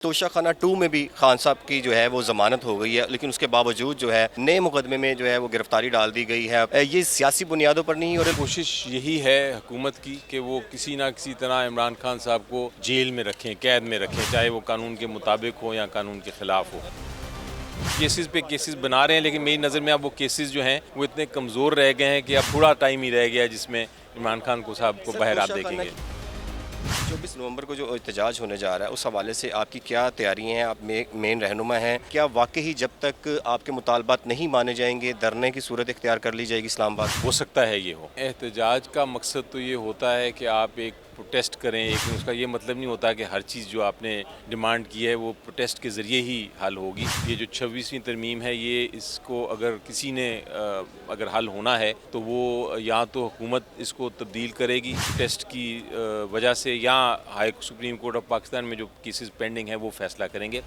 तोशाखाना 2 में भी खान साहब की जो है वो ज़मानत हो गई है, लेकिन उसके बावजूद जो है नए मुकदमे में जो है वो गिरफ्तारी डाल दी गई है। ये सियासी बुनियादों पर नहीं और कोशिश यही है हुकूमत की कि वो किसी ना किसी तरह इमरान खान साहब को जेल में रखें, कैद में रखें, चाहे वो कानून के मुताबिक हो या कानून के ख़िलाफ़ हो। केसेस पे केसेस बना रहे हैं, लेकिन मेरी नज़र में अब वो केसेस जो हैं वो इतने कमज़ोर रह गए हैं कि अब थोड़ा टाइम ही रह गया है जिसमें इमरान खान को साहब को बाहर आप देखेंगे। 24 नवंबर को जो एहतजाज होने जा रहा है उस हवाले से आपकी क्या तैयारियां हैं? आप मेन रहनुमा हैं, क्या वाकई ही जब तक आपके मुतालबात नहीं माने जाएंगे धरने की सूरत इख्तियार कर ली जाएगी इस्लामाबाद? हो सकता है ये हो। एहतजाज का मकसद तो ये होता है कि आप एक प्रोटेस्ट करें, लेकिन उसका ये मतलब नहीं होता कि हर चीज़ जो आपने डिमांड की है वो प्रोटेस्ट के ज़रिए ही हल होगी। ये जो 26वीं तरमीम है, ये इसको अगर किसी ने अगर हल होना है तो वो या तो हुकूमत इसको तब्दील करेगी प्रोटेस्ट की वजह से, या high supreme court of Pakistan में जो केसेस पेंडिंग है वो फैसला करेंगे।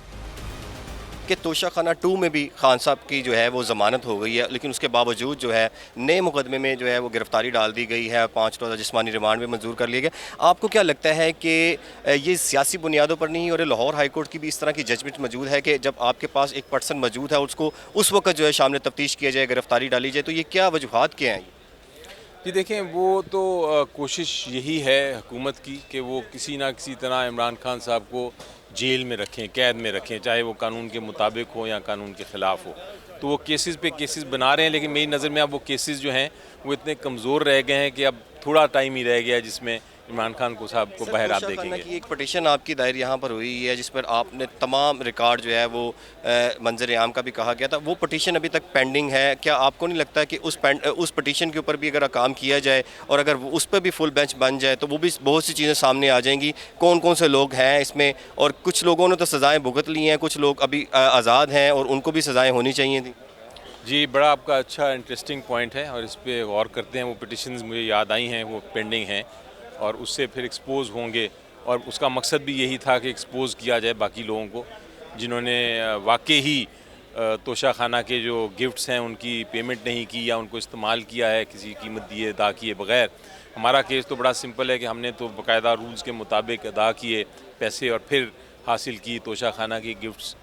कि तोशाखाना 2 में भी खान साहब की जो है वो ज़मानत हो गई है, लेकिन उसके बावजूद जो है नए मुकदमे में जो है वो गिरफ्तारी डाल दी गई है। 5 रोज़ा जिस्मानी रिमांड भी मंजूर कर लिया गया। आपको क्या लगता है कि ये सियासी बुनियादों पर नहीं और लाहौर हाई कोर्ट की भी इस तरह की जजमेंट मौजूद है कि जब आपके पास एक पर्सन मौजूद है उसको उस वक्त जो है शामिल तफ्तीश किया जाए, गिरफ्तारी डाली जाए, तो ये क्या वजूहात क्या हैं? जी देखें, वो तो कोशिश यही है हुकूमत की कि वो किसी ना किसी तरह इमरान खान साहब को जेल में रखें, कैद में रखें, चाहे वो कानून के मुताबिक हो या कानून के ख़िलाफ़ हो। तो वो केसेस पे केसेस बना रहे हैं, लेकिन मेरी नज़र में अब वो केसेस जो हैं वो इतने कमज़ोर रह गए हैं कि अब थोड़ा टाइम ही रह गया है जिसमें इमरान खान को साहब को बाहर आप तोशाखाना देखेंगे। की एक पटिशन आपकी दायर यहाँ पर हुई है जिस पर आपने तमाम रिकॉर्ड जो है वो मंजर आम का भी कहा गया था, वो पटिशन अभी तक पेंडिंग है। क्या आपको नहीं लगता कि उस पटिशन के ऊपर भी अगर काम किया जाए और अगर उस पर भी फुल बेंच बन जाए तो वो भी बहुत सी चीज़ें सामने आ जाएंगी? कौन कौन से लोग हैं इसमें, और कुछ लोगों ने तो सज़ाएँ भुगत ली हैं, कुछ लोग अभी आज़ाद हैं और उनको भी सज़ाएँ होनी चाहिए थी। जी, बड़ा आपका अच्छा इंटरेस्टिंग पॉइंट है और इस पे गौर करते हैं। वो पिटिशंस मुझे याद आई हैं, वो पेंडिंग हैं और उससे फिर एक्सपोज़ होंगे, और उसका मकसद भी यही था कि एक्सपोज़ किया जाए बाकी लोगों को जिन्होंने वाक़ई ही तोशाखाना के जो गिफ्ट्स हैं उनकी पेमेंट नहीं की या उनको इस्तेमाल किया है किसी कीमत दिए अदा किए बगैर। हमारा केस तो बड़ा सिंपल है कि हमने तो बाकायदा रूल्स के मुताबिक अदा किए पैसे और फिर हासिल की तोशाखाना की गिफ्ट्स।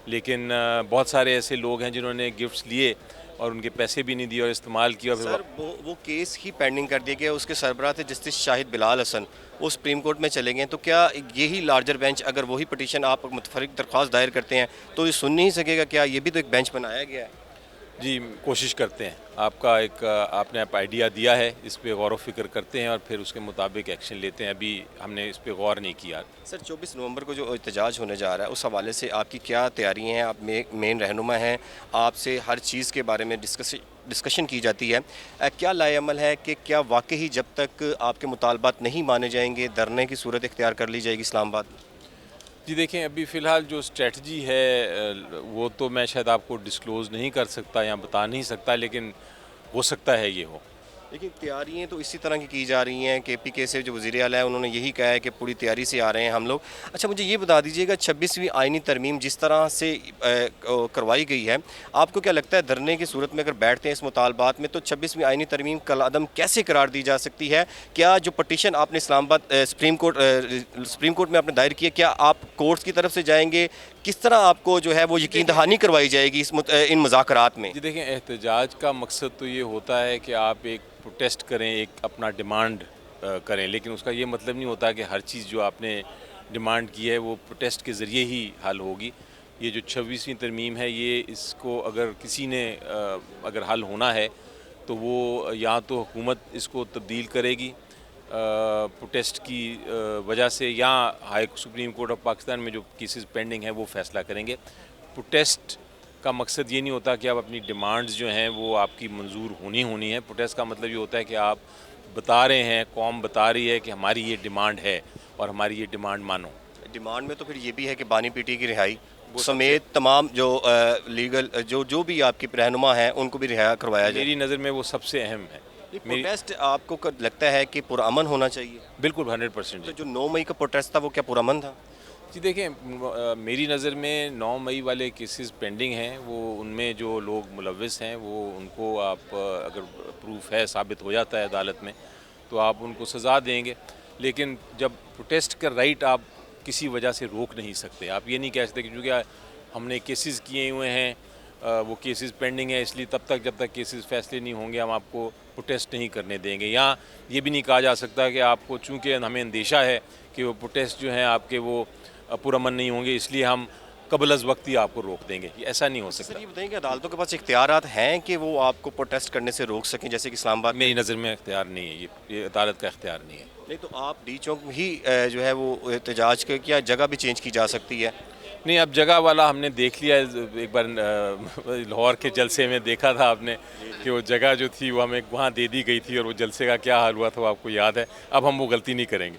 लेकिन बहुत सारे ऐसे लोग हैं जिन्होंने गिफ्ट्स लिए और उनके पैसे भी नहीं दिए और इस्तेमाल किया। और सर वो केस ही पेंडिंग कर दिया गया। उसके सरबराह थे जस्टिस शाहिद बिलाल हसन, वो सुप्रीम कोर्ट में चले गए। तो क्या यही लार्जर बेंच अगर वही पटिशन आप मुतफरिक दरख्वास्त दायर करते हैं तो ये सुन नहीं सकेगा? क्या ये भी तो एक बेंच बनाया गया है? जी, कोशिश करते हैं। आपका एक आपने आप आइडिया दिया है, इस पे गौर व फ़िक्र करते हैं और फिर उसके मुताबिक एक्शन लेते हैं। अभी हमने इस पे गौर नहीं किया। सर 24 नवंबर को जो एहतजाज होने जा रहा है उस हवाले से आपकी क्या तैयारियां हैं? आप मेन रहनुमा हैं, आपसे हर चीज़ के बारे में डिस्कशन की जाती है। क्या लाएअमल है कि क्या वाकई ही जब तक आपके मुतालबात नहीं माने जाएंगे धरने की सूरत इख्तियार कर ली जाएगी इस्लामाबाद में? जी देखें, अभी फ़िलहाल जो स्ट्रेटजी है वो तो मैं शायद आपको डिस्क्लोज़ नहीं कर सकता या बता नहीं सकता, लेकिन हो सकता है ये हो। लेकिन तैयारियाँ तो इसी तरह की जा रही हैं। KPK से जो वज़ीर आला है उन्होंने यही कहा है कि पूरी तैयारी से आ रहे हैं हम लोग। अच्छा, मुझे ये बता दीजिएगा 26वीं आईनी तरमीम जिस तरह से करवाई गई है, आपको क्या लगता है धरने की सूरत में अगर बैठते हैं इस मुतालबात में तो 26वीं आईनी तरमीम कलअदम कैसे करार दी जा सकती है? क्या जो पटिशन आपने इस्लामाबाद सुप्रीम कोर्ट में आपने दायर किया, क्या आप कोर्ट्स की तरफ से जाएंगे? किस तरह आपको जो है वो यकीन दहानी करवाई जाएगी इन मुज़ाकरात में? जी देखें, एहतजाज का मकसद तो ये होता है कि आप एक प्रोटेस्ट करें, एक अपना डिमांड करें, लेकिन उसका ये मतलब नहीं होता कि हर चीज़ जो आपने डिमांड की है वो प्रोटेस्ट के ज़रिए ही हल होगी। ये जो 26वीं तरमीम है, ये इसको अगर किसी ने अगर हल होना है तो वो या तो हुकूमत इसको तब्दील करेगी प्रोटेस्ट की वजह से, या high supreme court of Pakistan में जो केसेस पेंडिंग हैं वो फैसला करेंगे। प्रोटेस्ट का मकसद ये नहीं होता कि आप अपनी डिमांड्स जो हैं वो आपकी मंजूर होनी है। प्रोटेस्ट का मतलब ये होता है कि आप बता रहे हैं, कौम बता रही है कि हमारी ये डिमांड है और हमारी ये डिमांड मानो। डिमांड में तो फिर ये भी है कि बानी पीटी की रिहाई वो सबसे समेत तमाम जो लीगल जो जो भी आपके रहनुमा हैं उनको भी रिहा करवाया जाए। मेरी नज़र में वो सबसे अहम है। ये मेरी प्रोटेस्ट आपको लगता है कि पुरअमन होना चाहिए? बिल्कुल 100%। तो जो 9 मई का प्रोटेस्ट था वो क्या पुरअमन था? जी देखें, मेरी नज़र में 9 मई वाले केसेस पेंडिंग हैं। वो उनमें जो लोग मुलव्विस हैं वो उनको आप अगर प्रूफ है, साबित हो जाता है अदालत में, तो आप उनको सज़ा देंगे। लेकिन जब प्रोटेस्ट का राइट आप किसी वजह से रोक नहीं सकते। आप ये नहीं कह सकते कि क्योंकि हमने केसेस किए हुए हैं, वो केसेस पेंडिंग है, इसलिए तब तक जब तक केसेस फैसले नहीं होंगे हम आपको प्रोटेस्ट नहीं करने देंगे। या ये भी नहीं कहा जा सकता कि आपको चूँकि हमें अंदेशा है कि वो प्रोटेस्ट जो हैं आपके वो पुरअमन नहीं होंगे, इसलिए हम कबल अज़ वक्त ही आपको रोक देंगे। ये ऐसा नहीं हो सकता। सर ये बताइए कि अदालतों के पास इख्तियारात हैं कि वो आपको प्रोटेस्ट करने से रोक सकें, जैसे कि इस्लामाबाद मेरी नज़र में इख्तियार नहीं है, ये अदालत का इख्तियार नहीं है। नहीं तो आप डी चौक ही जो है वो एहतजाज के क्या जगह भी चेंज की जा सकती है? नहीं, अब जगह वाला हमने देख लिया है। एक बार लाहौर के जलसे में देखा था आपने कि वो जगह जो थी वो हमें वहाँ दे दी गई थी और वो जलसे का क्या हाल हुआ था वो आपको याद है। अब हम वो गलती नहीं करेंगे।